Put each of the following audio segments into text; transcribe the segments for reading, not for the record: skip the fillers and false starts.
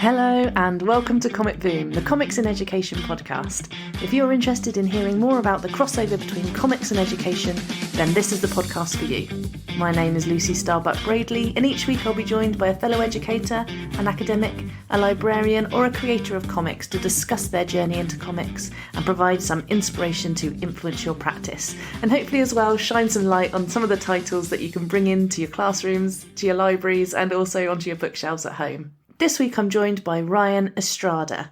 Hello and welcome to Comic Boom, the Comics in Education podcast. If you're interested in hearing more about the crossover between comics and education, then this is the podcast for you. My name is Lucy Starbuck-Bradley, and each week I'll be joined by a fellow educator, an academic, a librarian or a creator of comics to discuss their journey into comics and provide some inspiration to influence your practice, and hopefully as well shine some light on some of the titles that you can bring into your classrooms, to your libraries and also onto your bookshelves at home. This week I'm joined by Ryan Estrada.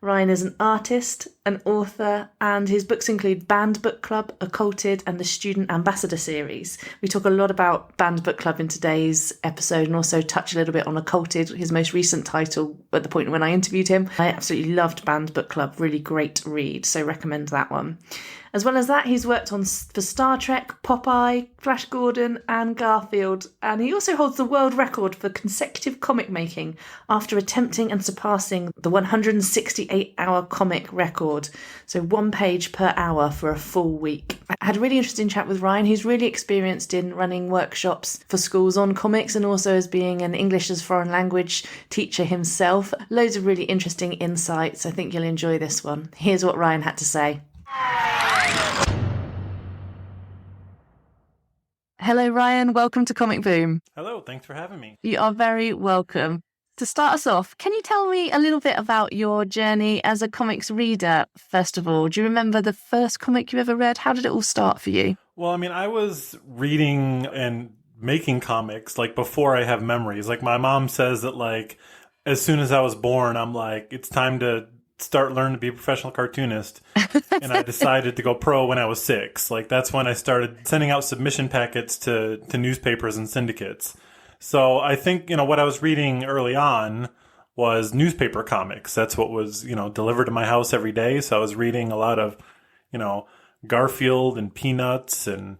Ryan is an artist, an author, and his books include Banned Book Club, Occulted, and the Student Ambassador series. We talk a lot about Banned Book Club in today's episode and also touch a little bit on Occulted, his most recent title at the point when I interviewed him. I absolutely loved Banned Book Club, really great read, so recommend that one. As well as that, he's worked on for Star Trek, Popeye, Flash Gordon and Garfield, and he also holds the world record for consecutive comic making after attempting and surpassing the 168-hour comic record, so 1 page per hour for a full week. I had a really interesting chat with Ryan, who's really experienced in running workshops for schools on comics and also as being an English as foreign language teacher himself. Loads of really interesting insights. I think you'll enjoy this one. Here's what Ryan had to say. Hello, Ryan. Welcome to Comic Boom. Hello. Thanks for having me. You are very welcome. To start us off, can you tell me a little bit about your journey as a comics reader, first of all? Do you remember the first comic you ever read? How did it all start for you? Well, I mean, I was reading and making comics, like, before I have memories. Like, my mom says that, like, as soon as I was born, I'm like, it's time to start learning to be a professional cartoonist. And I decided to go pro when I was 6. Like, that's when I started sending out submission packets to newspapers and syndicates. So I think, what I was reading early on was newspaper comics. That's what was, delivered to my house every day. So I was reading a lot of, Garfield and Peanuts and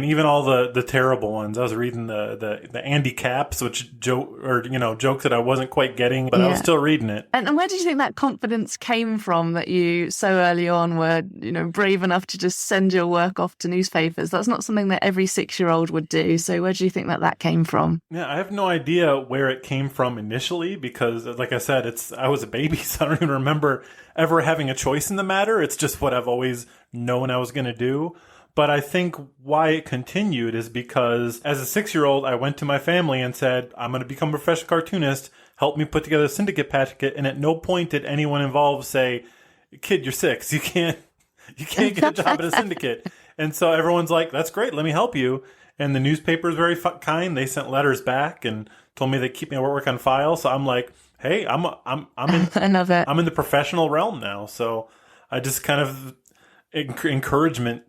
even all the terrible ones. I was reading the Andy Caps, which jokes that I wasn't quite getting, but I was still reading it. And where did you think that confidence came from that you so early on were, brave enough to just send your work off to newspapers? That's not something that every 6-year-old would do. So where do you think that came from? Yeah, I have no idea where it came from initially because, like I said, I was a baby, so I don't even remember ever having a choice in the matter. It's just what I've always known I was going to do. But I think why it continued is because as a 6-year-old, I went to my family and said, I'm going to become a professional cartoonist. Help me put together a syndicate packet. And at no point did anyone involved say, kid, you're 6. You can't get a job at a syndicate. And so everyone's like, that's great. Let me help you. And the newspaper is very kind. They sent letters back and told me they'd keep my work on file. So I'm like, hey, I'm in, I love it. I'm in the professional realm now. So I just kind of encouragement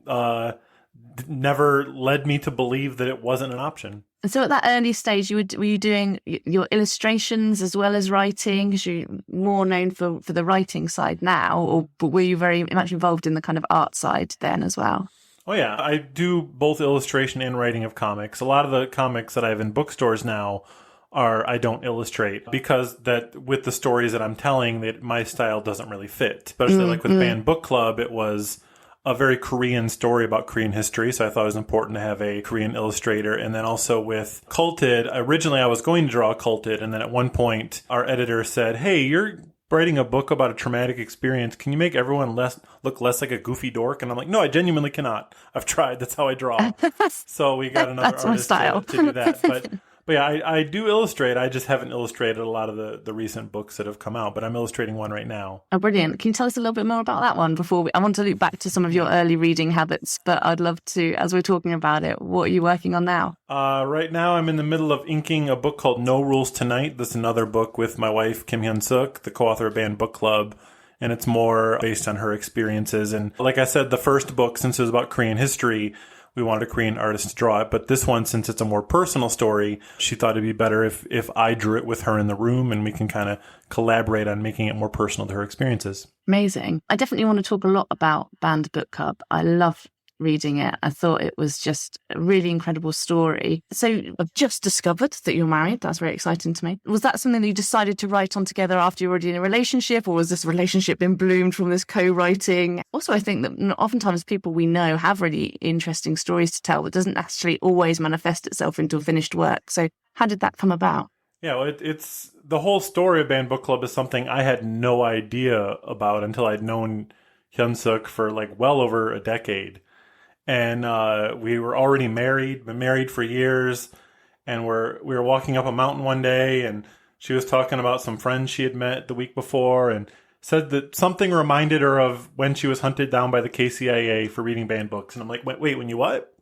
never led me to believe that it wasn't an option. And so at that early stage, were you doing your illustrations as well as writing? Because you're more known for the writing side now, or were you very much involved in the kind of art side then as well? Oh, yeah. I do both illustration and writing of comics. A lot of the comics that I have in bookstores now I don't illustrate because that with the stories that I'm telling, that my style doesn't really fit. Especially like with Banned Book Club, it was a very Korean story about Korean history, so I thought it was important to have a Korean illustrator. And then also with Occulted, originally I was going to draw Occulted, and then at one point our editor said, hey, you're writing a book about a traumatic experience. Can you make everyone look less like a goofy dork? And I'm like, no, I genuinely cannot. I've tried. That's how I draw. So we got another artist to do that. But yeah, I do illustrate. I just haven't illustrated a lot of the recent books that have come out, but I'm illustrating one right now. Oh, brilliant. Can you tell us a little bit more about that one before I want to loop back to some of your early reading habits, but I'd love to, as we're talking about it, what are you working on now? Right now I'm in the middle of inking a book called No Rules Tonight. This is another book with my wife, Kim Hyun-suk, the co-author of Banned Book Club. And it's more based on her experiences. And like I said, the first book, since it was about Korean history, we wanted a Korean artist to draw it. But this one, since it's a more personal story, she thought it'd be better if I drew it with her in the room and we can kind of collaborate on making it more personal to her experiences. Amazing. I definitely want to talk a lot about Banned Book Club. I love reading it. I thought it was just a really incredible story. So I've just discovered that you're married. That's very exciting to me. Was that something that you decided to write on together after you were already in a relationship, or was this relationship been bloomed from this co-writing? Also, I think that oftentimes people we know have really interesting stories to tell, but doesn't actually always manifest itself into a finished work. So how did that come about? Yeah, well, it's the whole story of Banned Book Club is something I had no idea about until I'd known Hyun-suk for like well over a decade. And we were already married, been married for years. And we were walking up a mountain one day, and she was talking about some friends she had met the week before, and said that something reminded her of when she was hunted down by the KCIA for reading banned books. And I'm like, wait, when you what?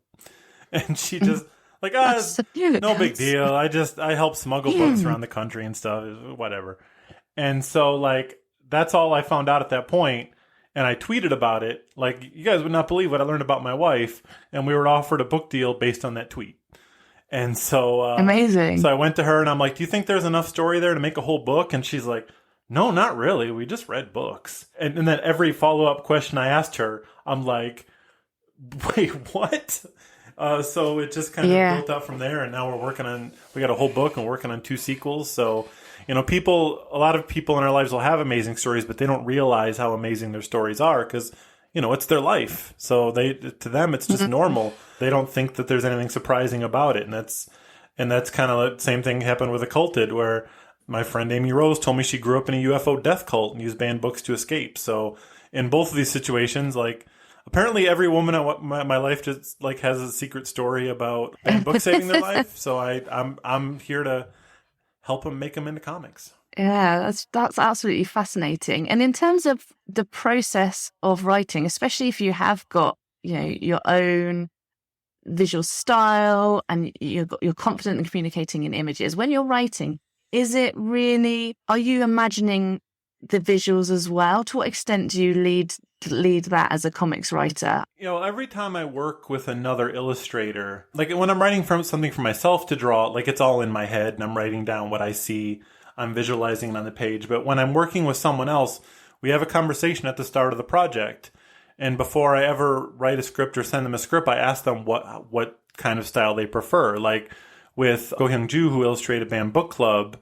And she just... Like, no big deal. I help smuggle books around the country and stuff, whatever. And so, like, that's all I found out at that point. And I tweeted about it. Like, you guys would not believe what I learned about my wife. And we were offered a book deal based on that tweet. And so... Amazing. So I went to her and I'm like, do you think there's enough story there to make a whole book? And she's like, no, not really. We just read books. And then every follow-up question I asked her, I'm like, wait, what? So it just kind of built up from there, and now we got a whole book and working on 2 sequels. So, a lot of people in our lives will have amazing stories, but they don't realize how amazing their stories are because, it's their life. So to them, it's just normal. They don't think that there's anything surprising about it. And that's kind of the same thing happened with Occulted, where my friend Amy Rose told me she grew up in a UFO death cult and used banned books to escape. So in both of these situations, like, apparently every woman in my life just like has a secret story about banned books saving their life. So I'm here to help them make them into comics. Yeah, that's absolutely fascinating. And in terms of the process of writing, especially if you have got, your own visual style and you're confident in communicating in images, when you're writing, are you imagining the visuals as well? To what extent do you lead that as a comics writer? Every time I work with another illustrator, like when I'm writing something for myself to draw, like it's all in my head and I'm writing down what I see, I'm visualizing it on the page. But when I'm working with someone else, we have a conversation at the start of the project. And before I ever write a script or send them a script, I ask them what kind of style they prefer. Like with Go Hyung-ju, who illustrated Banned Book Club,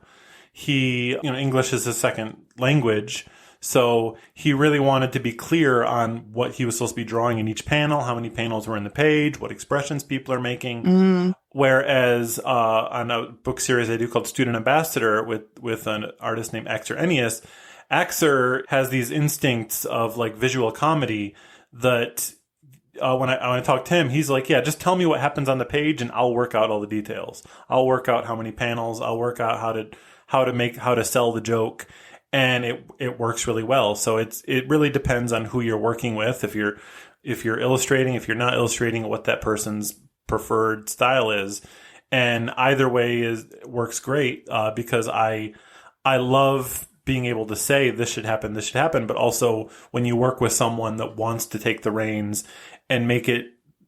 he, English is his second language. So he really wanted to be clear on what he was supposed to be drawing in each panel, how many panels were in the page, what expressions people are making. Whereas on a book series I do called Student Ambassador with an artist named Axer Ennius, Axer has these instincts of like visual comedy that when I talk to him, he's like, yeah, just tell me what happens on the page and I'll work out all the details. I'll work out how many panels. I'll work out how to sell the joke. And it works really well. So it really depends on who you're working with. If you're illustrating, if you're not illustrating, what that person's preferred style is. And either way works great because I love being able to say this should happen, but also when you work with someone that wants to take the reins and make it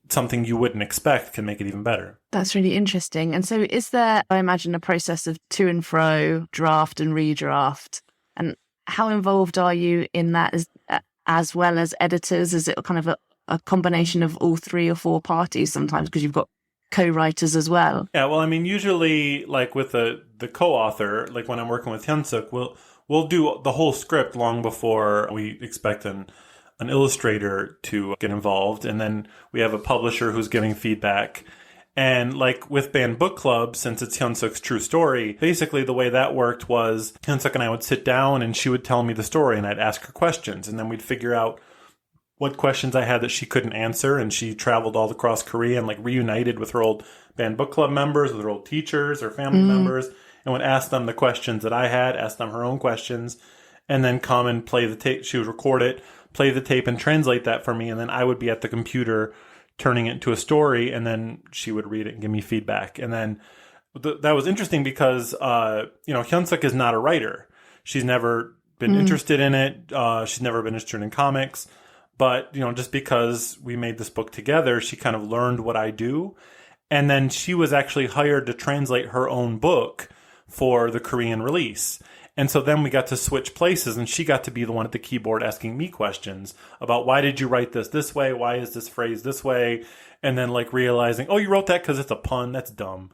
something you wouldn't expect, can make it even better. That's really interesting. And so is there, I imagine, a process of to and fro, draft and redraft? And how involved are you in that as well as editors? Is it kind of a combination of all 3 or 4 parties sometimes because you've got co-writers as well? Yeah, well, I mean, usually like with the co-author, like when I'm working with Hyun-suk, we'll do the whole script long before we expect an illustrator to get involved. And then we have a publisher who's giving feedback. And like with Banned Book Club, since it's Hyun-suk's true story, basically the way that worked was Hyun-suk and I would sit down and she would tell me the story and I'd ask her questions. And then we'd figure out what questions I had that she couldn't answer. And she traveled all across Korea and like reunited with her old Banned Book Club members, with her old teachers or family members, and would ask them the questions that I had, ask them her own questions, and then come and play the tape. She would record it, play the tape and translate that for me. And then I would be at the computer turning it into a story, and then she would read it and give me feedback. And then that was interesting because, Hyun-suk is not a writer. She's never been interested in it. She's never been interested in comics. But, just because we made this book together, she kind of learned what I do. And then she was actually hired to translate her own book for the Korean release. And so then we got to switch places, and she got to be the one at the keyboard asking me questions about, why did you write this way? Why is this phrase this way? And then like realizing, oh, you wrote that because it's a pun. That's dumb.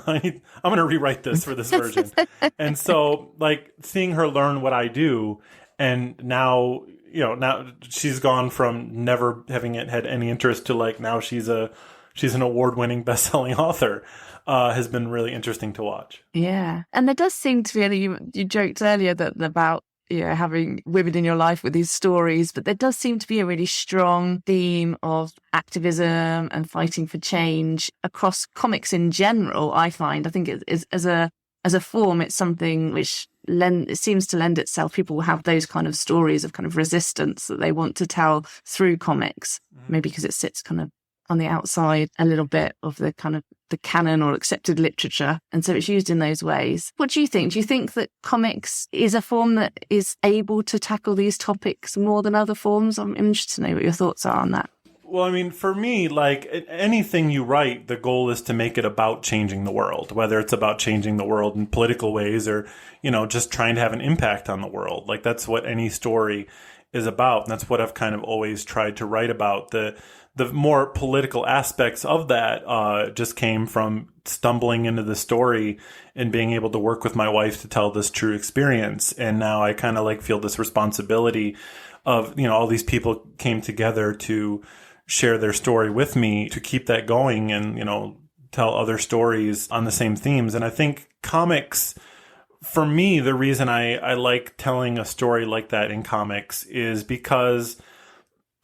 I'm going to rewrite this for this version. And so like seeing her learn what I do, and now, now she's gone from never having had any interest to like now she's an award-winning best-selling author, has been really interesting to watch. Yeah. And there does seem to be, you joked earlier about having women in your life with these stories, but there does seem to be a really strong theme of activism and fighting for change across comics in general. I think it is, as a form, it's something which it seems to lend itself. People will have those kind of stories of kind of resistance that they want to tell through comics, maybe because it sits kind of on the outside a little bit of the kind of the canon or accepted literature. And so it's used in those ways. What do you think? Do you think that comics is a form that is able to tackle these topics more than other forms? I'm interested to know what your thoughts are on that. Well, I mean, for me, like anything you write, the goal is to make it about changing the world, whether it's about changing the world in political ways or, just trying to have an impact on the world. Like that's what any story is about. And that's what I've kind of always tried to write about. The more political aspects of that just came from stumbling into the story and being able to work with my wife to tell this true experience. And now I kind of like feel this responsibility of, all these people came together to share their story with me, to keep that going and, tell other stories on the same themes. And I think comics, for me, the reason I like telling a story like that in comics is because,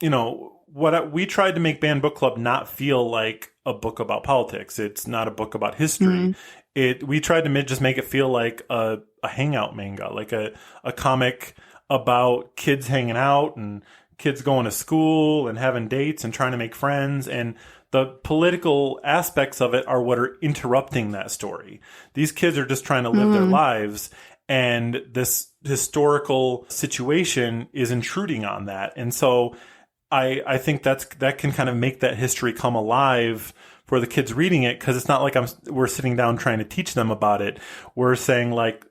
we tried to make Banned Book Club not feel like a book about politics. It's not a book about history. We tried to just make it feel like a hangout manga, like a comic about kids hanging out and kids going to school and having dates and trying to make friends. And the political aspects of it are what are interrupting that story. These kids are just trying to live their lives, and this historical situation is intruding on that. And so I think that can kind of make that history come alive for the kids reading it, because it's not like we're sitting down trying to teach them about it. We're saying like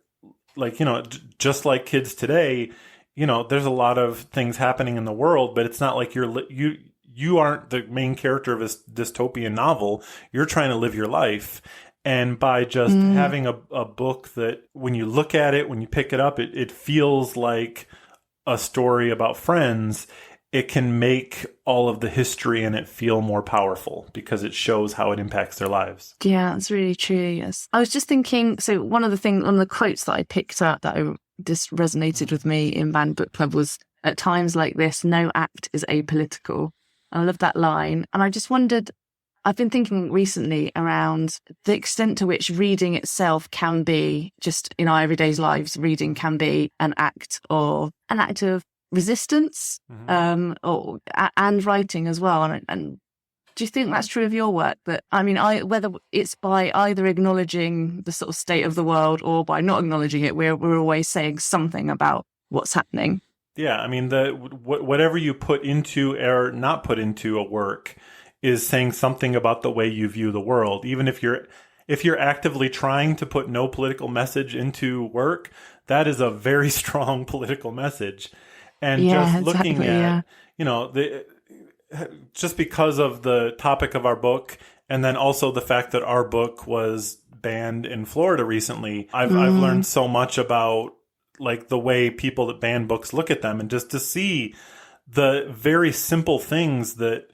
just like kids today, there's a lot of things happening in the world, but it's not like you aren't the main character of this dystopian novel. You're trying to live your life. And by just having a book that when you look at it, when you pick it up, it feels like a story about friends. It can make all of the history in it feel more powerful because it shows how it impacts their lives. Yeah, that's really true, yes. I was just thinking, so one of the quotes that I picked up that just resonated with me in Banned Book Club was, at times like this, no act is apolitical. I love that line. And I just wondered, I've been thinking recently around the extent to which reading itself can be, just in our everyday lives, reading can be an act of resistance, and writing as well. And do you think that's true of your work? That, I mean, whether it's by either acknowledging the sort of state of the world or by not acknowledging it, we're always saying something about what's happening. Yeah, I mean, whatever you put into or not put into a work is saying something about the way you view the world. Even if you're actively trying to put no political message into work, that is a very strong political message. And just looking at, just because of the topic of our book, and then also the fact that our book was banned in Florida recently, I've learned so much about like the way people that ban books look at them, and just to see the very simple things that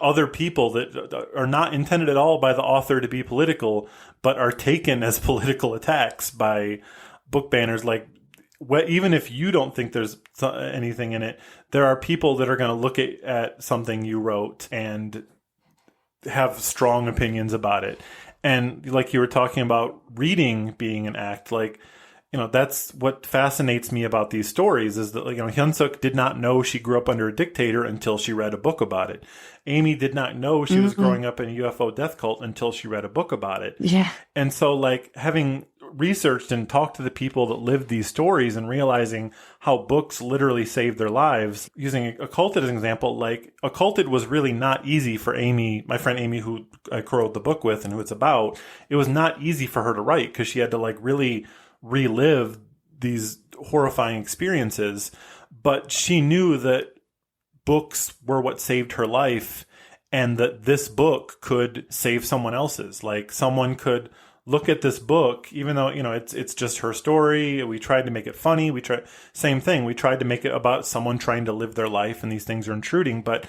other people that are not intended at all by the author to be political, but are taken as political attacks by book banners. Like, even if you don't think there's anything in it, there are people that are going to look at something you wrote and have strong opinions about it. And like you were talking about reading being an act, like, that's what fascinates me about these stories is that, Hyun-suk did not know she grew up under a dictator until she read a book about it. Amy did not know she was growing up in a UFO death cult until she read a book about it. Yeah. And so, like, having researched and talked to the people that lived these stories and realizing how books literally saved their lives, using Occulted as an example, like, Occulted was really not easy for Amy, my friend Amy, who I co-wrote the book with and who it's about. It was not easy for her to write because she had to, like, really relive these horrifying experiences, but she knew that books were what saved her life, and that this book could save someone else's. Like, someone could look at this book, even though, it's just her story. We tried to make it funny. We tried to make it about someone trying to live their life, and these things are intruding. But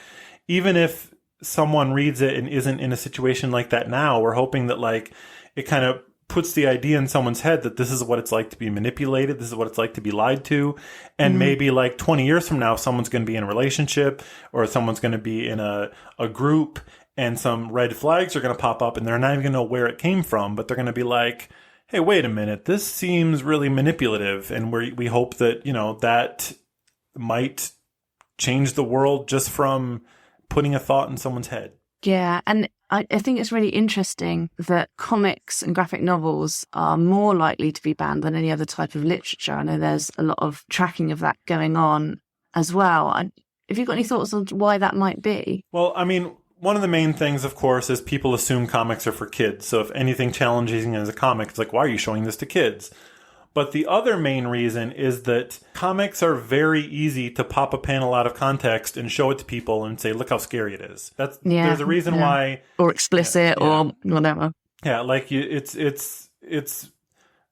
even if someone reads it and isn't in a situation like that now, we're hoping that, like, it kind of puts the idea in someone's head that this is what it's like to be manipulated. This is what it's like to be lied to. And maybe like 20 years from now, someone's going to be in a relationship, or someone's going to be in a group, and some red flags are going to pop up, and they're not even going to know where it came from, but they're going to be like, hey, wait a minute, this seems really manipulative. And we hope that, that might change the world just from putting a thought in someone's head. Yeah, and I think it's really interesting that comics and graphic novels are more likely to be banned than any other type of literature. I know there's a lot of tracking of that going on as well. Have you got any thoughts on why that might be? Well, I mean, one of the main things, of course, is people assume comics are for kids. So if anything challenging as a comic, it's like, why are you showing this to kids? But the other main reason is that comics are very easy to pop a panel out of context and show it to people and say, look how scary it is. There's a reason why. Or explicit or whatever. Yeah, like it's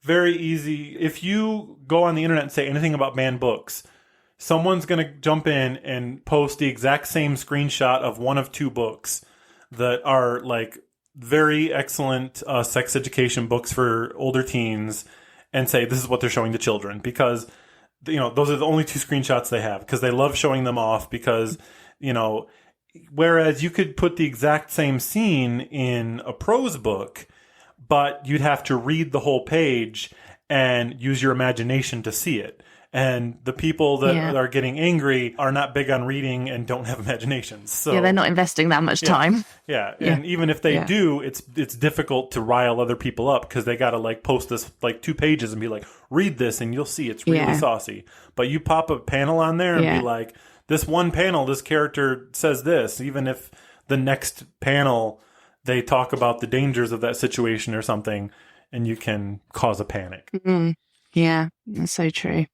very easy. If you go on the internet and say anything about banned books, someone's going to jump in and post the exact same screenshot of one of two books that are like very excellent sex education books for older teens, and say this is what they're showing to children, because those are the only two screenshots they have, because they love showing them off, because whereas you could put the exact same scene in a prose book, but you'd have to read the whole page and use your imagination to see it. And the people that are getting angry are not big on reading and don't have imaginations. So they're not investing that much time. Yeah. And even if they do, it's difficult to rile other people up, because they got to like post this like 2 pages and be like, read this and you'll see it's really saucy. But you pop a panel on there and be like, this one panel, this character says this, even if the next panel they talk about the dangers of that situation or something, and you can cause a panic. Mm-hmm. Yeah, that's so true.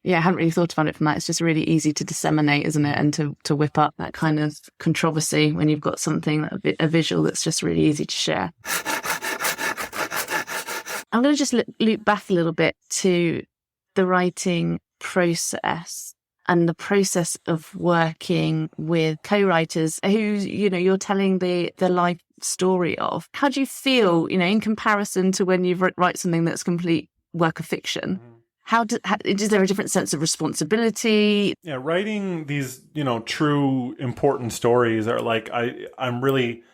Yeah, I hadn't really thought about it from that. It's just really easy to disseminate, isn't it? And to whip up that kind of controversy when you've got something, a visual that's just really easy to share. I'm going to just loop back a little bit to the writing process and the process of working with co-writers who, you're telling the life story of. How do you feel, in comparison to when you write something that's complete work of fiction? Is there a different sense of responsibility? Yeah, writing these, true important stories are like, I'm really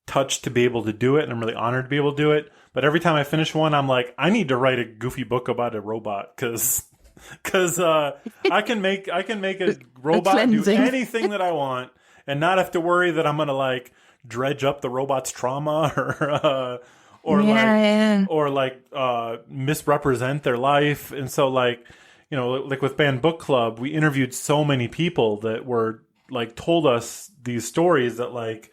touched to be able to do it, and I'm really honored to be able to do it. But every time I finish one, I'm like, I need to write a goofy book about a robot, because I can make a robot do anything that I want and not have to worry that I'm going to like dredge up the robot's trauma or misrepresent their life. And so like with Banned Book Club, we interviewed so many people that were like told us these stories that like,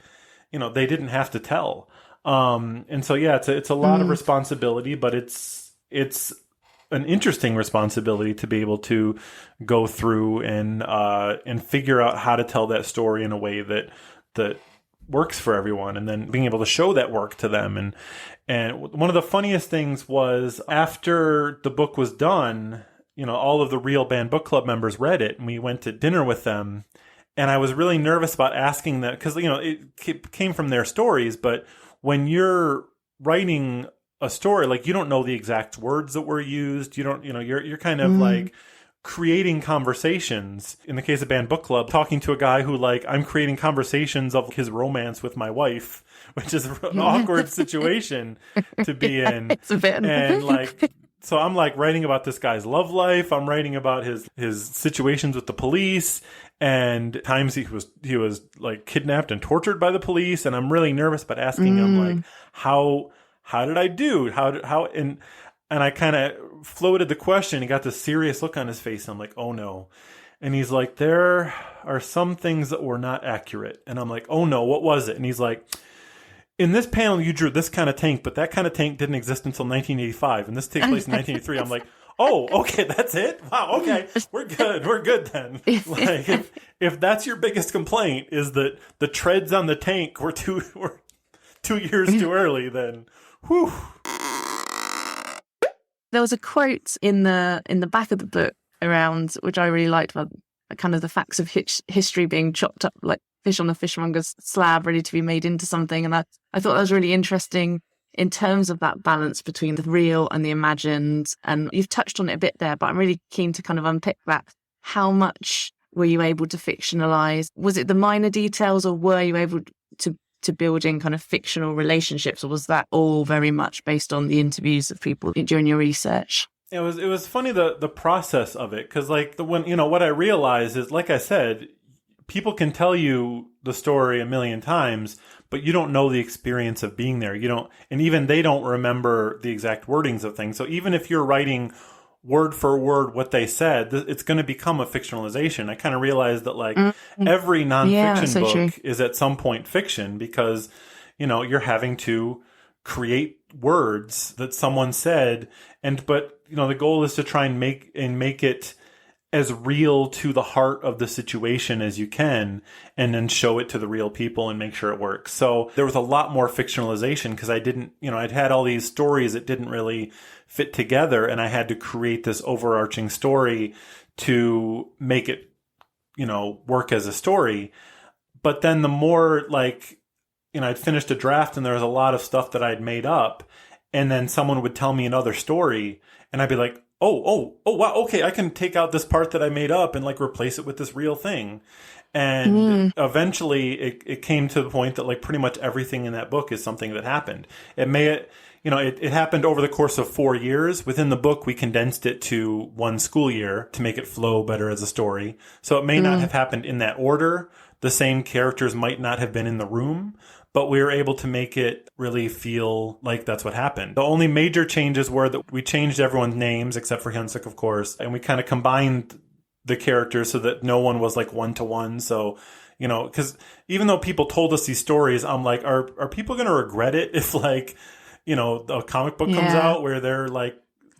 they didn't have to tell. And so, it's a lot of responsibility, but it's an interesting responsibility to be able to go through and figure out how to tell that story in a way that works for everyone, and then being able to show that work to them. And one of the funniest things was, after the book was done, all of the real Banned Book Club members read it, and we went to dinner with them. And I was really nervous about asking them, because, it came from their stories. But when you're writing a story, like, you don't know the exact words that were used. You don't, you're kind of like creating conversations. In the case of Banned Book Club, talking to a guy who like, I'm creating conversations of his romance with my wife, which is an awkward situation to be in. It's a bit. And like, so I'm like writing about this guy's love life. I'm writing about his situations with the police, and times he was like kidnapped and tortured by the police. And I'm really nervous about asking him like, how did I do? And I kind of floated the question. He got this serious look on his face. I'm like, oh no. And he's like, there are some things that were not accurate. And I'm like, oh no, what was it? And he's like, in this panel, you drew this kind of tank, but that kind of tank didn't exist until 1985. And this takes place in 1983. I'm like, Oh, okay, that's it? Wow, okay. We're good then. Like, if that's your biggest complaint is that the treads on the tank were 2 years too early, then whew. There was a quote in the back of the book around, which I really liked, about kind of the facts of history being chopped up like fish on a fishmonger's slab, ready to be made into something. And I thought that was really interesting in terms of that balance between the real and the imagined. And you've touched on it a bit there, but I'm really keen to kind of unpick that. How much were you able to fictionalize? Was it the minor details, or were you able to build in kind of fictional relationships, or was that all very much based on the interviews of people during your research? It was funny the process of it, because like what I realized is, like I said, people can tell you the story a million times, but you don't know the experience of being there. You don't, and even they don't remember the exact wordings of things. So even if you're writing word for word what they said, it's going to become a fictionalization. I kind of realized that like every nonfiction book true. Is at some point fiction, because you're having to create words that someone said, but the goal is to try and make it as real to the heart of the situation as you can, and then show it to the real people and make sure it works. So there was a lot more fictionalization, because I didn't, I'd had all these stories that didn't really fit together, and I had to create this overarching story to make it, work as a story. But then the more I'd finished a draft and there was a lot of stuff that I'd made up, and then someone would tell me another story and I'd be like, oh, wow, okay, I can take out this part that I made up and replace it with this real thing. And eventually it came to the point that pretty much everything in that book is something that happened. It happened over the course of 4 years. Within the book, we condensed it to 1 school year to make it flow better as a story. So it may not have happened in that order. The same characters might not have been in the room, but we were able to make it really feel like that's what happened. The only major changes were that we changed everyone's names, except for Hyunsuk, of course, and we kind of combined the characters so that no one was one-to-one. So, because even though people told us these stories, I'm like, are people going to regret it if a comic book comes out where they're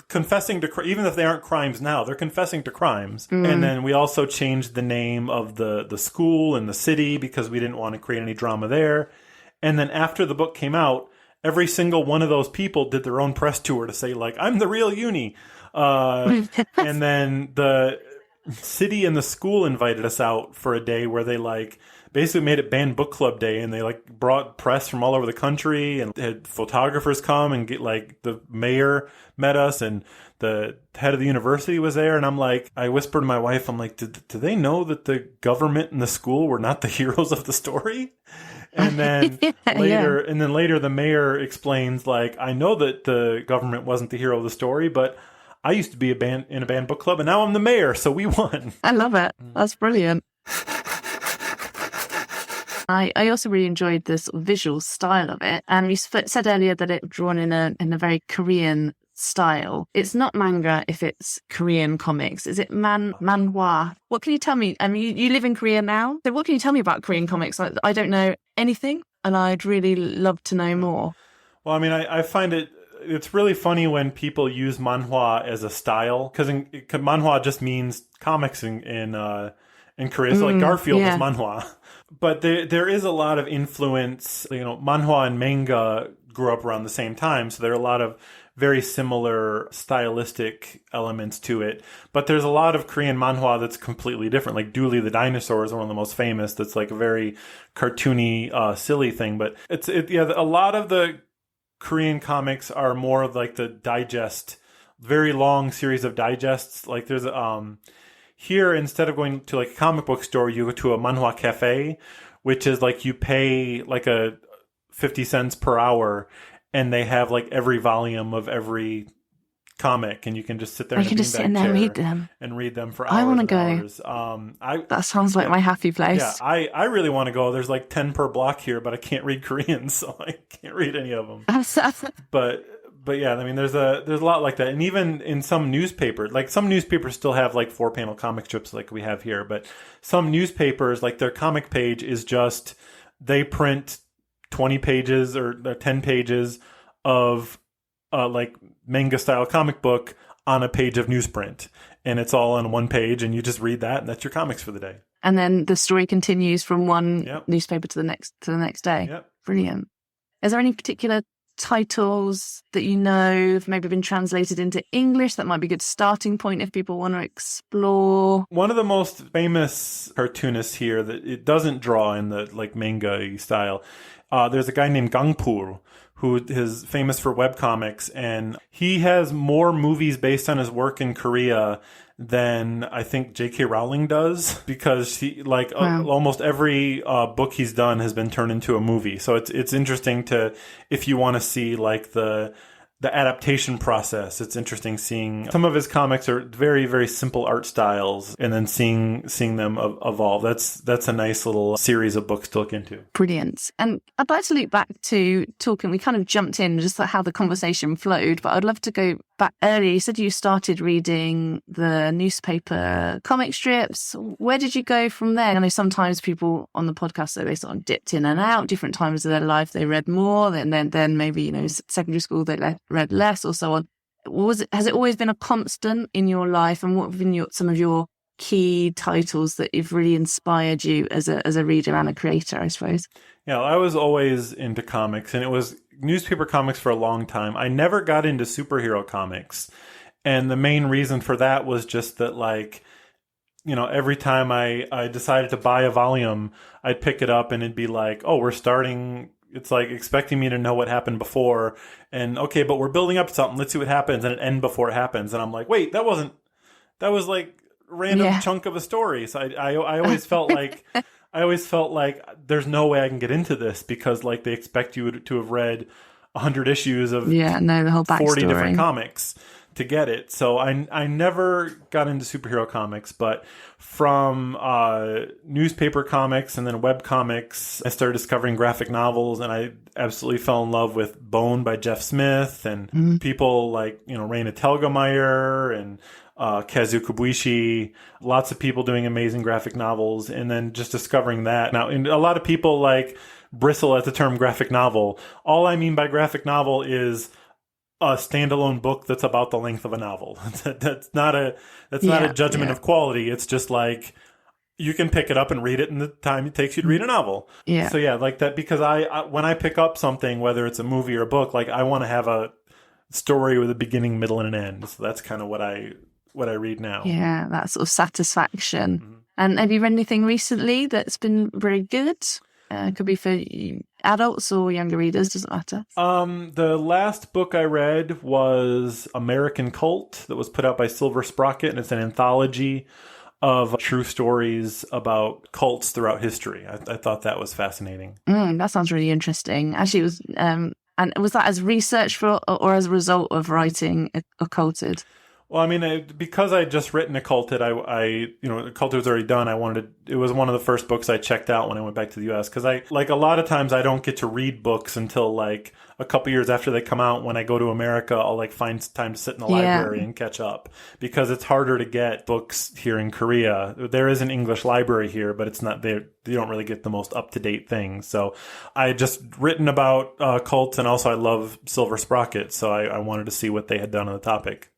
confessing to, even if they aren't crimes now, they're confessing to crimes. And then we also changed the name of the school and the city, because we didn't want to create any drama there. And then after the book came out, every single one of those people did their own press tour to say I'm the real Uni. And then the city and the school invited us out for a day where they basically made it banned book club day, and they brought press from all over the country and had photographers come and get the mayor met us, and the head of the university was there. And I whispered to my wife, I'm like, do they know that the government and the school were not the heroes of the story? And then later the mayor explains I know that the government wasn't the hero of the story, but I used to be in a band book club, and now I'm the mayor, so we won. I love it. That's brilliant. I also really enjoyed the sort of visual style of it. You said earlier that it was drawn in a very Korean style. It's not manga if it's Korean comics. Is it manhwa? What can you tell me? You live in Korea now, so what can you tell me about Korean comics? I don't know anything, and I'd really love to know more. Well, I find it's really funny when people use manhwa as a style, because manhwa just means comics in Korea. So Garfield is manhwa. But there is a lot of influence. Manhwa and manga grew up around the same time, so there are a lot of very similar stylistic elements to it. But there's a lot of Korean manhwa that's completely different. Dooley the dinosaur is one of the most famous. That's a very cartoony, silly thing. But a lot of the Korean comics are more of the digest, very long series of digests. There's here, instead of going to a comic book store, you go to a manhwa cafe, which is you pay a 50 cents per hour, and they have every volume of every comic, and you can just sit there. I can just sit in there and read them. And read them for hours. I want to go. Hours. That sounds like my happy place. Yeah, I really want to go. There's 10 per block here, but I can't read Korean, so I can't read any of them. But yeah, there's a lot like that. And even in some newspapers, some newspapers still have 4-panel comic strips like we have here, but some newspapers, their comic page is just, they print 20 pages or 10 pages of manga style comic book on a page of newsprint. And it's all on one page, and you just read that, and that's your comics for the day. And then the story continues from one newspaper to the next day. Yep. Brilliant. Is there any particular titles that you know have maybe been translated into English that might be a good starting point if people want to explore? One of the most famous cartoonists here that it doesn't draw in the like manga style, there's a guy named Gangpur who is famous for webcomics, and he has more movies based on his work in Korea than I think J.K. Rowling does, because he almost every book he's done has been turned into a movie. So it's interesting to, if you want to see like the adaptation process, it's interesting seeing some of his comics are very, very simple art styles, and then seeing them evolve. That's a nice little series of books to look into. Brilliant. And I'd like to loop back to talking, we kind of jumped in just how the conversation flowed, but I'd love to go back earlier. You said you started reading the newspaper comic strips. Where did you go from there? I know sometimes people on the podcast, they sort of dipped in and out, different times of their life they read more, and then maybe, secondary school they read less or so on. Has it always been a constant in your life, and what have been some of your key titles that have really inspired you as a reader and a creator, I suppose? Yeah, I was always into comics, and it was newspaper comics for a long time. I never got into superhero comics, and the main reason for that was just that, like, every time I decided to buy a volume, I'd pick it up and it'd be like, oh, we're starting. It's like expecting me to know what happened before, and okay, but we're building up to something. Let's see what happens, and it end before it happens. And I'm like, wait, that was like a random chunk of a story. So I always felt like there's no way I can get into this, because like they expect you to have read 100 issues of the whole backstory. 40 different comics to get it. So I never got into superhero comics, but from newspaper comics and then web comics, I started discovering graphic novels, and I absolutely fell in love with Bone by Jeff Smith, and people like Raina Telgemeier and Kazu Kubuishi, lots of people doing amazing graphic novels, and then just discovering that. Now, and a lot of people like bristle at the term graphic novel. All I mean by graphic novel is a standalone book that's about the length of a novel. That's not a judgment of quality. It's just like you can pick it up and read it in the time it takes you to read a novel. Yeah. So yeah, like that, because I when I pick up something, whether it's a movie or a book, like I want to have a story with a beginning, middle, and an end. So that's kind of what I read now. Yeah, that sort of satisfaction. Mm-hmm. And have you read anything recently that's been very good? Could be for adults or younger readers, doesn't matter. The last book I read was American Cult, that was put out by Silver Sprocket, and it's an anthology of true stories about cults throughout history. I thought that was fascinating. That sounds really interesting. Actually, it was, and was that as research for or as a result of writing Occulted? Well, I mean, because I had just written Occulted, Occulted was already done. It was one of the first books I checked out when I went back to the U.S. Because a lot of times I don't get to read books until like a couple years after they come out. When I go to America, I'll like find time to sit in the library and catch up, because it's harder to get books here in Korea. There is an English library here, but it's not there. You don't really get the most up-to-date things. So I had just written about cults, and also I love Silver Sprocket, so I wanted to see what they had done on the topic.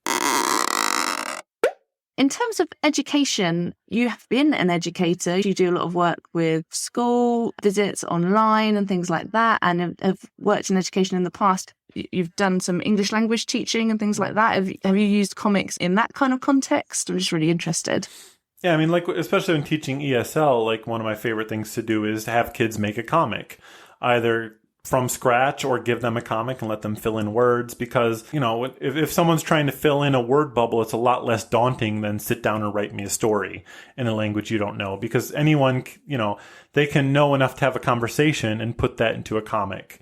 In terms of education, you have been an educator. You do a lot of work with school visits online and things like that, and have worked in education in the past. You've done some English language teaching and things like that. Have you used comics in that kind of context? I'm just really interested. Yeah, I mean, like, especially when teaching ESL, like one of my favorite things to do is to have kids make a comic, either from scratch or give them a comic and let them fill in words, because, if someone's trying to fill in a word bubble, it's a lot less daunting than sit down and write me a story in a language you don't know, because anyone, they can know enough to have a conversation and put that into a comic.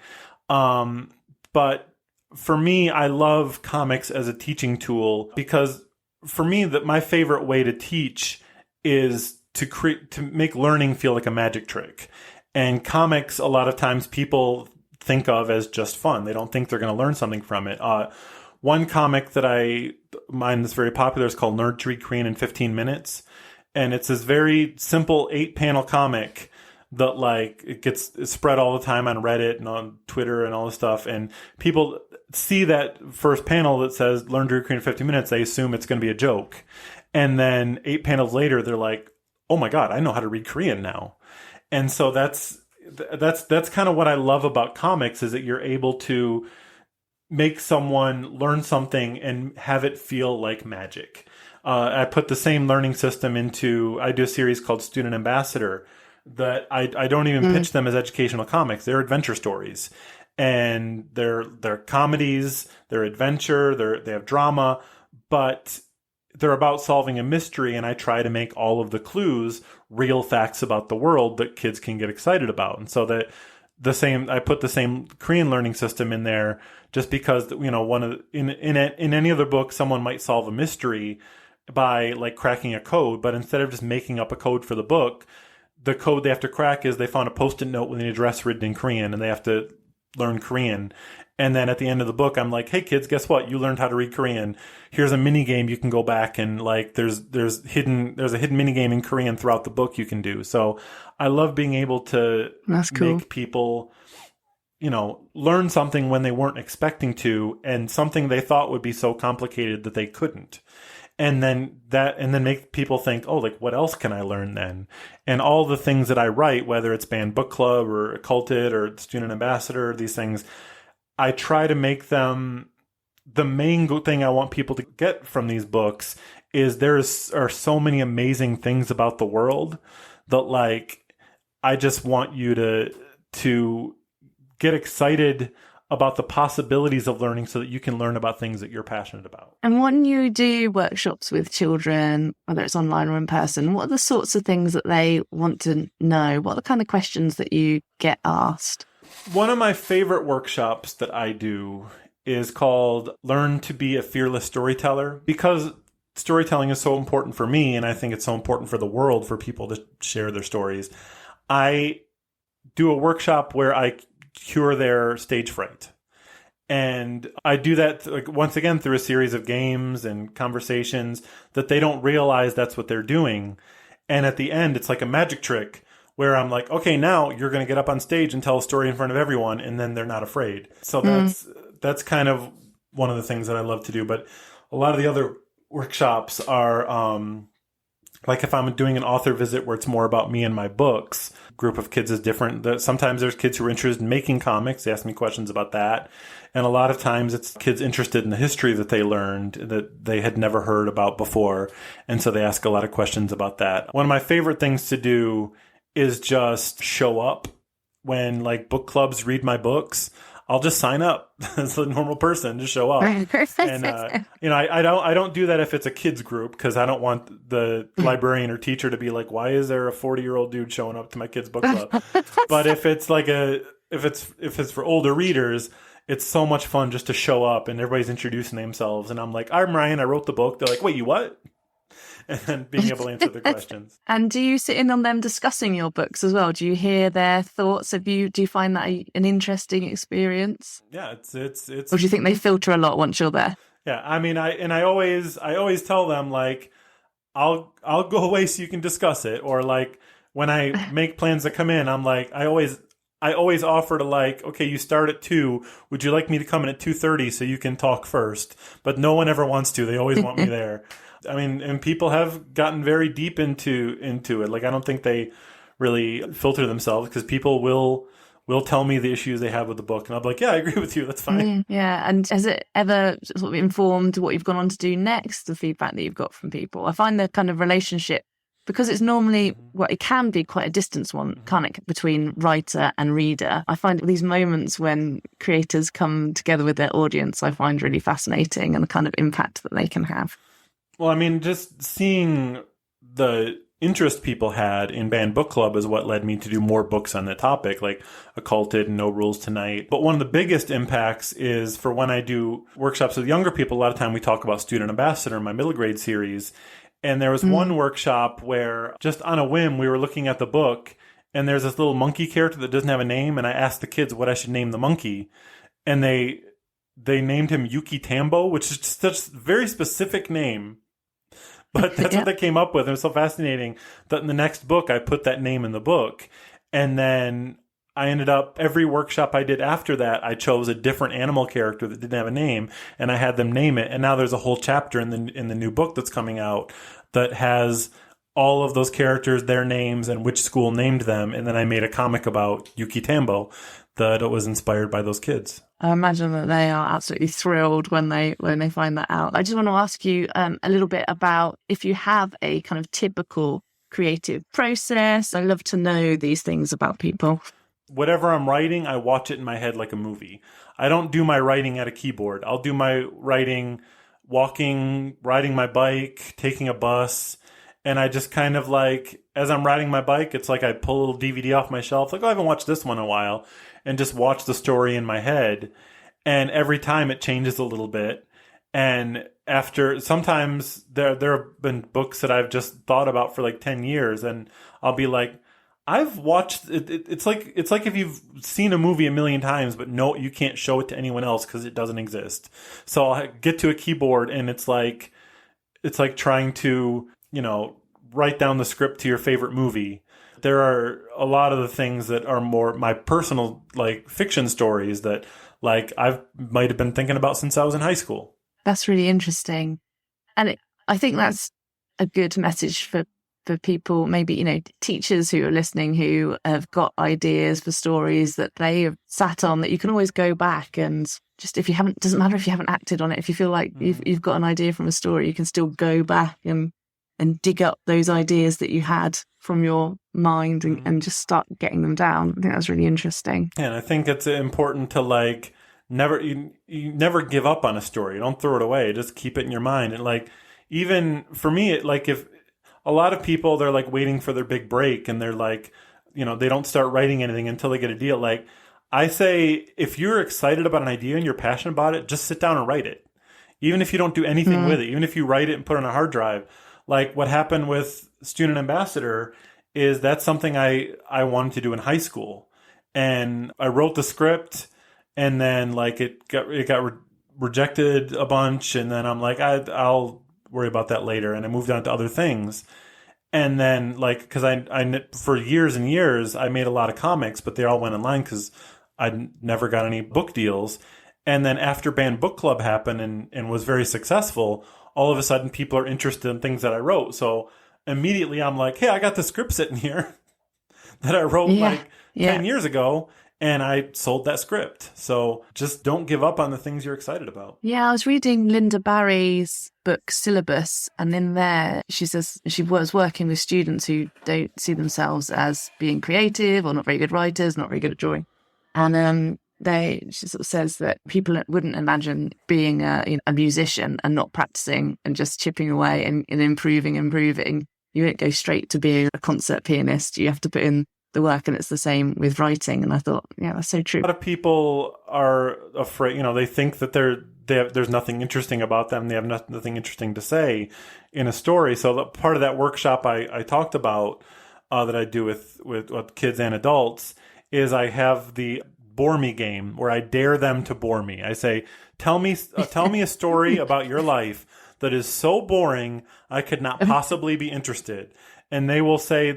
But for me, I love comics as a teaching tool, because for me, my favorite way to teach is to make learning feel like a magic trick. And comics, a lot of times people think of as just fun. They don't think they're going to learn something from it. One comic that mine that's very popular is called Nerd Tree Korean in 15 Minutes. And it's this very simple 8-panel comic that like it gets spread all the time on Reddit and on Twitter and all this stuff. And people see that first panel that says learn to read Korean in 50 minutes. They assume it's going to be a joke. And then 8 panels later, they're like, oh my God, I know how to read Korean now. And so that's kind of what I love about comics, is that you're able to make someone learn something and have it feel like magic. I put the same learning system I do a series called Student Ambassador that I don't even pitch them as educational comics. They're adventure stories, and they're comedies, they're adventure, they have drama, but they're about solving a mystery. And I try to make all of the clues real facts about the world that kids can get excited about. And so that I put the same Korean learning system in there, just because, you know, in any other book, someone might solve a mystery by like cracking a code, but instead of just making up a code for the book, the code they have to crack is they found a Post-it note with an address written in Korean, and they have to learn Korean. And then at the end of the book, I'm like, hey kids, guess what? You learned how to read Korean. Here's a mini game you can go back and like, there's a hidden mini game in Korean throughout the book you can do. So I love being able to make people, you know, learn something when they weren't expecting to, and something they thought would be so complicated that they couldn't. And then make people think, oh, like, what else can I learn then? And all the things that I write, whether it's Banned Book Club or Occulted or Student Ambassador, these things, I try to make them, the main thing I want people to get from these books is are so many amazing things about the world that, like, I just want you to get excited about the possibilities of learning so that you can learn about things that you're passionate about. And when you do workshops with children, whether it's online or in person, what are the sorts of things that they want to know? What are the kind of questions that you get asked? One of my favorite workshops that I do is called Learn to be a Fearless Storyteller, because storytelling is so important for me, and I think it's so important for the world for people to share their stories. I do a workshop where I cure their stage fright. And I do that, like, once again, through a series of games and conversations that they don't realize that's what they're doing. And at the end, it's like a magic trick where I'm like, okay, now you're going to get up on stage and tell a story in front of everyone, and then they're not afraid. So that's kind of one of the things that I love to do. But a lot of the other workshops are like if I'm doing an author visit where it's more about me and my books, group of kids is different. Sometimes there's kids who are interested in making comics. They ask me questions about that. And a lot of times it's kids interested in the history that they learned that they had never heard about before. And so they ask a lot of questions about that. One of my favorite things to do is just show up when, like, book clubs read my books. I'll just sign up as a normal person, just show up. And, you know, I don't do that if it's a kids group, because I don't want the librarian or teacher to be like, why is there a 40-year-old dude showing up to my kids' book club? But if it's like if it's for older readers, it's so much fun just to show up and everybody's introducing themselves. And I'm like, I'm Ryan, I wrote the book. They're like, wait, you what? And then being able to answer the questions. And do you sit in on them discussing your books as well? Do you hear their thoughts? Do you find that an interesting experience? Yeah, it's. Or do you think they filter a lot once you're there? Yeah, I mean, I always tell them, like, I'll go away so you can discuss it, or like when I make plans to come in, I'm like, I always offer to, like, okay, you start at 2. Would you like me to come in at 2:30 so you can talk first? But no one ever wants to. They always want me there. I mean, and people have gotten very deep into it. Like, I don't think they really filter themselves, because people will tell me the issues they have with the book, and I'll be like, yeah, I agree with you. That's fine. Yeah. And has it ever sort of informed what you've gone on to do next, the feedback that you've got from people? I find the kind of relationship, because it's normally, well, it can be quite a distance one, can't it, between writer and reader. I find these moments when creators come together with their audience, I find really fascinating, and the kind of impact that they can have. Well, I mean, just seeing the interest people had in Banned Book Club is what led me to do more books on the topic, like Occulted and No Rules Tonight. But one of the biggest impacts is for when I do workshops with younger people, a lot of time we talk about Student Ambassador, my middle grade series. And there was one workshop where, just on a whim, we were looking at the book, and there's this little monkey character that doesn't have a name, and I asked the kids what I should name the monkey. And they named him Yuki Tambo, which is just such a very specific name. But that's what they came up with. It was so fascinating that in the next book, I put that name in the book. And then I ended up, every workshop I did after that, I chose a different animal character that didn't have a name, and I had them name it. And now there's a whole chapter in the new book that's coming out that has all of those characters, their names, and which school named them. And then I made a comic about Yuki Tambo that was inspired by those kids. I imagine that they are absolutely thrilled when they find that out. I just want to ask you a little bit about if you have a kind of typical creative process. I love to know these things about people. Whatever I'm writing, I watch it in my head like a movie. I don't do my writing at a keyboard. I'll do my writing walking, riding my bike, taking a bus. And I just kind of like, as I'm riding my bike, it's like I pull a little DVD off my shelf. Like, oh, I haven't watched this one in a while. And just watch the story in my head. And every time it changes a little bit. And after, sometimes there have been books that I've just thought about for like 10 years. And I'll be like, I've watched it. It's like if you've seen a movie a million times, but no, you can't show it to anyone else because it doesn't exist. So I'll get to a keyboard and it's like trying to, write down the script to your favorite movie. There are a lot of the things that are more my personal, like, fiction stories that, like, I might have been thinking about since I was in high school. That's really interesting. And I think that's a good message for people, maybe, teachers who are listening who have got ideas for stories that they have sat on, that you can always go back and just, if you haven't, doesn't matter if you haven't acted on it, if you feel like you've got an idea from a story, you can still go back and dig up those ideas that you had from your mind and just start getting them down. I think that's really interesting. And I think it's important to, like, you never give up on a story. Don't throw it away. Just keep it in your mind. And, like, even for me, if a lot of people, they're like waiting for their big break and they're like, they don't start writing anything until they get a deal. Like, I say, if you're excited about an idea and you're passionate about it, just sit down and write it. Even if you don't do anything with it, even if you write it and put it on a hard drive. Like what happened with Student Ambassador is that's something I wanted to do in high school. And I wrote the script and then, like, it got rejected a bunch. And then I'm like, I'll worry about that later. And I moved on to other things. And then, like, because I for years and years, I made a lot of comics, but they all went online because I never got any book deals. And then after Banned Book Club happened and was very successful, all of a sudden people are interested in things that I wrote. So immediately I'm like, hey, I got the script sitting here that I wrote 10 years ago. And I sold that script. So just don't give up on the things you're excited about. Yeah, I was reading Linda Barry's book Syllabus. And in there, she says she was working with students who don't see themselves as being creative or not very good writers, not very good at drawing. And she sort of says that people wouldn't imagine being a musician and not practicing and just chipping away and improving. You won't go straight to being a concert pianist. You have to put in the work, and it's the same with writing. And I thought, yeah, that's so true. A lot of people are afraid, they think that there's nothing interesting about them. They have nothing interesting to say in a story. So part of that workshop I talked about that I do with kids and adults is I have the Bore Me game where I dare them to bore me. I say, tell me a story about your life that is so boring I could not possibly be interested. And they will say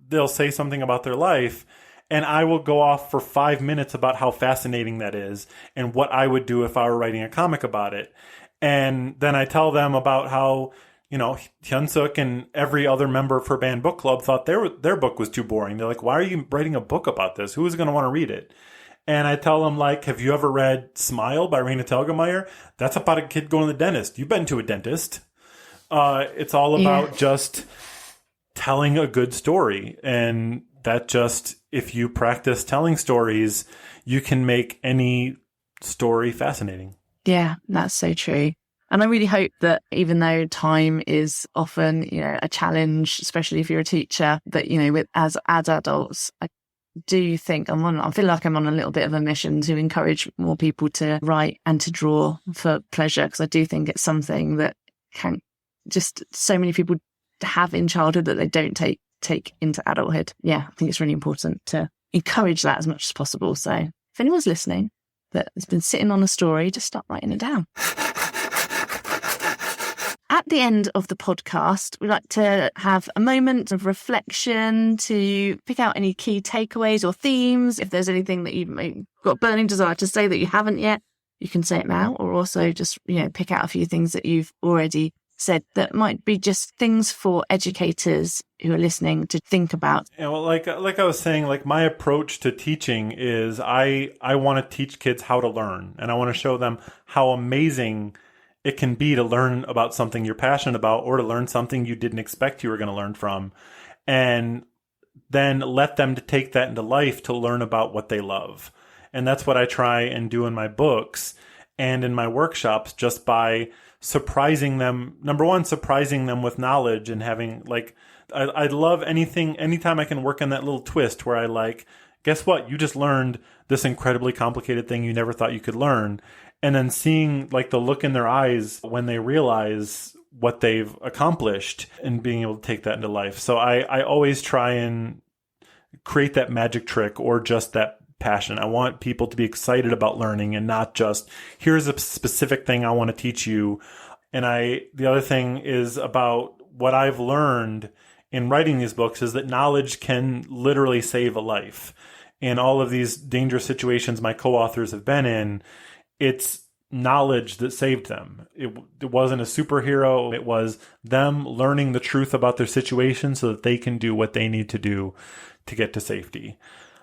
they'll say something about their life, and I will go off for 5 minutes about how fascinating that is and what I would do if I were writing a comic about it. And then I tell them about how, Hyunsuk and every other member of her band book club thought their book was too boring. They're like, why are you writing a book about this? Who is going to want to read it? And I tell them, like, have you ever read Smile by Raina Telgemeier? That's about a kid going to the dentist. You've been to a dentist. It's all about just telling a good story. And that just, if you practice telling stories, you can make any story fascinating. Yeah, that's so true. And I really hope that even though time is often, a challenge, especially if you're a teacher, that, as adults, I do think I feel like I'm on a little bit of a mission to encourage more people to write and to draw for pleasure, because I do think it's something that can just so many people have in childhood that they don't take into adulthood. Yeah, I think it's really important to encourage that as much as possible. So if anyone's listening that has been sitting on a story, just start writing it down. At the end of the podcast, we like to have a moment of reflection to pick out any key takeaways or themes. If there's anything that you've got a burning desire to say that you haven't yet, you can say it now, or also just, pick out a few things that you've already said that might be just things for educators who are listening to think about. Yeah, well, like I was saying, like my approach to teaching is I want to teach kids how to learn, and I want to show them how amazing it can be to learn about something you're passionate about, or to learn something you didn't expect you were going to learn from, and then let them to take that into life to learn about what they love. And that's what I try and do in my books and in my workshops, just by surprising them. Number one, surprising them with knowledge, and having I love anytime I can work on that little twist where guess what? You just learned this incredibly complicated thing you never thought you could learn. And then seeing the look in their eyes when they realize what they've accomplished, and being able to take that into life. So I always try and create that magic trick, or just that passion. I want people to be excited about learning, and not just, here's a specific thing I want to teach you. And the other thing is about what I've learned in writing these books is that knowledge can literally save a life. In all of these dangerous situations my co-authors have been in, it's knowledge that saved them. It wasn't a superhero. It was them learning the truth about their situation so that they can do what they need to do to get to safety.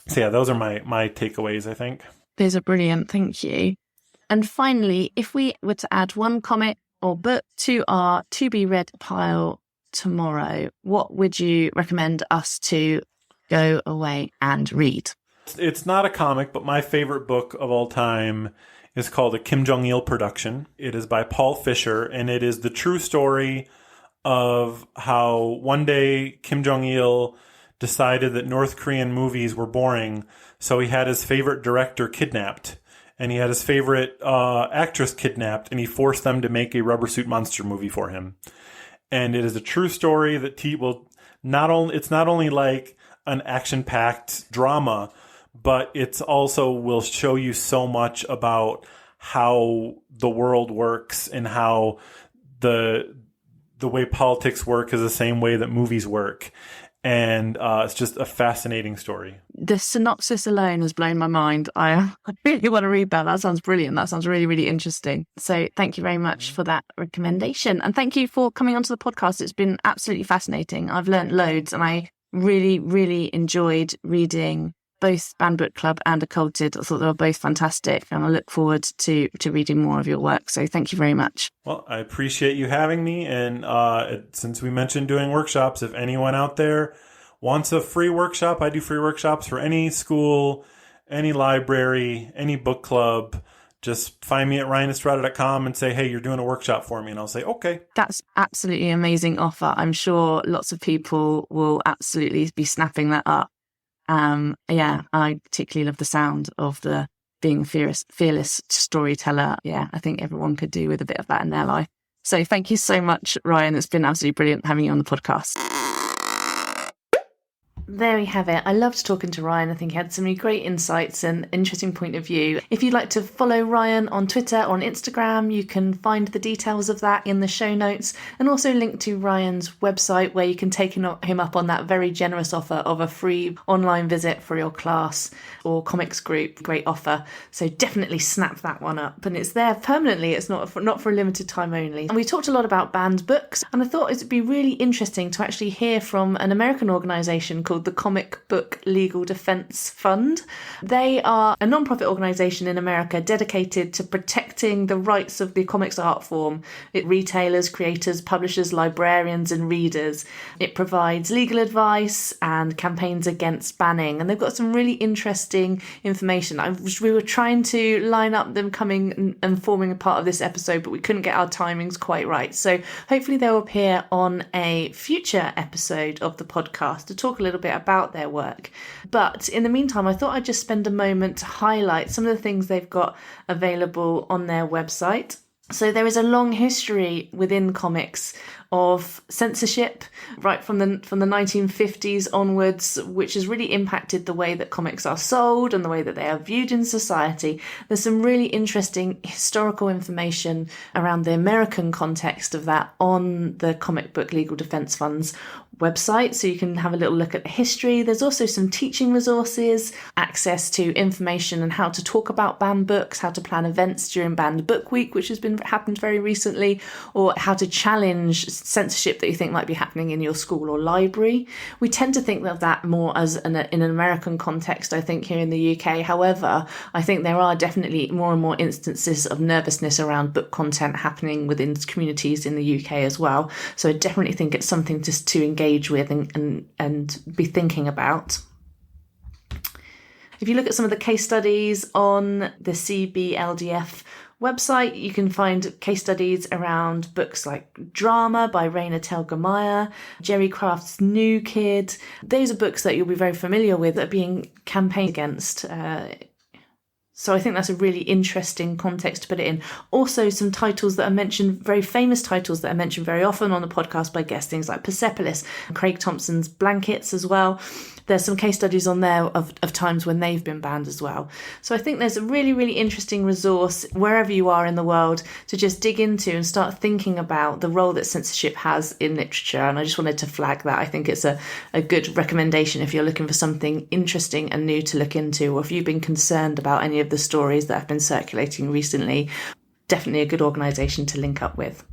So yeah, those are my takeaways, I think. Those are brilliant. Thank you. And finally, if we were to add one comic or book to our to be read pile tomorrow, what would you recommend us to go away and read? It's not a comic, but my favorite book of all time is called A Kim Jong-il Production. It is by Paul Fisher, and it is the true story of how one day Kim Jong-il decided that North Korean movies were boring, so he had his favorite director kidnapped, and he had his favorite actress kidnapped, and he forced them to make a Rubber Suit Monster movie for him. And it is a true story that it's not only like an action-packed drama, but it's also will show you so much about how the world works, and how the way politics work is the same way that movies work. And it's just a fascinating story. The synopsis alone has blown my mind. I really want to read that. That sounds brilliant. That sounds really, really interesting. So thank you very much for that recommendation. And thank you for coming onto the podcast. It's been absolutely fascinating. I've learnt loads, and I really, really enjoyed reading both Banned Book Club and Occulted. I thought they were both fantastic, and I look forward to reading more of your work. So thank you very much. Well, I appreciate you having me. And since we mentioned doing workshops, if anyone out there wants a free workshop, I do free workshops for any school, any library, any book club. Just find me at ryanestrada.com and say, hey, you're doing a workshop for me. And I'll say, okay. That's absolutely amazing offer. I'm sure lots of people will absolutely be snapping that up. Yeah, I particularly love the sound of the being fearless storyteller. Yeah, I think everyone could do with a bit of that in their life. So thank you so much, Ryan. It's been absolutely brilliant having you on the podcast. There we have it. I loved talking to Ryan. I think he had so many great insights and interesting point of view. If you'd like to follow Ryan on Twitter or on Instagram, you can find the details of that in the show notes, and also link to Ryan's website where you can take him up on that very generous offer of a free online visit for your class or comics group. Great offer. So definitely snap that one up. And it's there permanently. It's not for a limited time only. And we talked a lot about banned books, and I thought it'd be really interesting to actually hear from an American organisation called the Comic Book Legal Defense Fund. They are a non-profit organisation in America dedicated to protecting the rights of the comics art form. It retailers, creators, publishers, librarians and readers. It provides legal advice and campaigns against banning, and they've got some really interesting information. We were trying to line up them coming and forming a part of this episode, but we couldn't get our timings quite right. So hopefully they'll appear on a future episode of the podcast to talk a little bit about their work. But in the meantime, I thought I'd just spend a moment to highlight some of the things they've got available on their website. So there is a long history within comics of censorship right from the 1950s onwards, which has really impacted the way that comics are sold and the way that they are viewed in society. There's some really interesting historical information around the American context of that on the Comic Book Legal Defense Fund's website, so you can have a little look at the history. There's also some teaching resources, access to information on how to talk about banned books, how to plan events during Banned Book Week, which has happened very recently, or how to challenge censorship that you think might be happening in your school or library. We tend to think of that more as in an American context, I think, here in the UK. However, I think there are definitely more and more instances of nervousness around book content happening within communities in the UK as well. So I definitely think it's something to engage with and be thinking about. If you look at some of the case studies on the CBLDF website, you can find case studies around books like Drama by Raina Telgemeier, Jerry Craft's New Kid. Those are books that you'll be very familiar with that are being campaigned against. So I think that's a really interesting context to put it in. Also, some titles that are mentioned, very famous titles that are mentioned very often on the podcast by guests, things like Persepolis, Craig Thompson's Blankets as well. There's some case studies on there of times when they've been banned as well. So I think there's a really, really interesting resource wherever you are in the world to just dig into and start thinking about the role that censorship has in literature. And I just wanted to flag that. I think it's a good recommendation if you're looking for something interesting and new to look into, or if you've been concerned about any of the stories that have been circulating recently. Definitely a good organisation to link up with.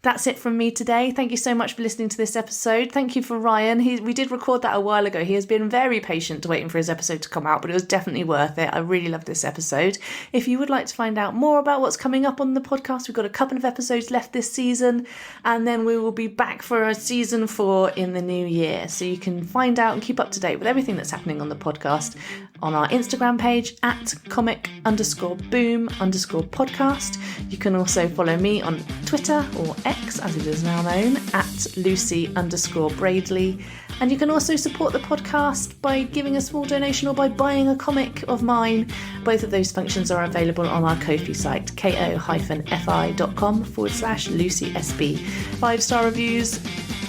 That's it from me today. Thank you so much for listening to this episode. Thank you for Ryan. We did record that a while ago. He has been very patient waiting for his episode to come out, but it was definitely worth it. I really loved this episode. If you would like to find out more about what's coming up on the podcast, we've got a couple of episodes left this season, and then we will be back for a season 4 in the new year. So you can find out and keep up to date with everything that's happening on the podcast on our Instagram page at comic_boom_podcast. You can also follow me on Twitter, or X as it is now known, at Lucy_Braidley. And you can also support the podcast by giving a small donation or by buying a comic of mine. Both of those functions are available on our Ko-fi site, ko-fi.com/LucySB. 5-star reviews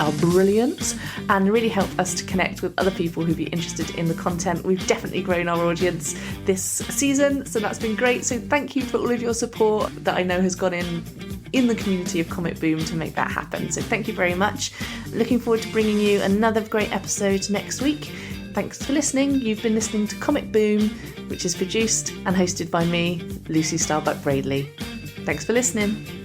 are brilliant and really help us to connect with other people who'd be interested in the content. We've definitely grown our audience this season, so that's been great. So thank you for all of your support that I know has gone in the community of Comic Boom to make that happen. So thank you very much. Looking forward to bringing you another great episode next week. Thanks for listening. You've been listening to Comic Boom, which is produced and hosted by me, Lucy Starbuck Braidley. Thanks for listening.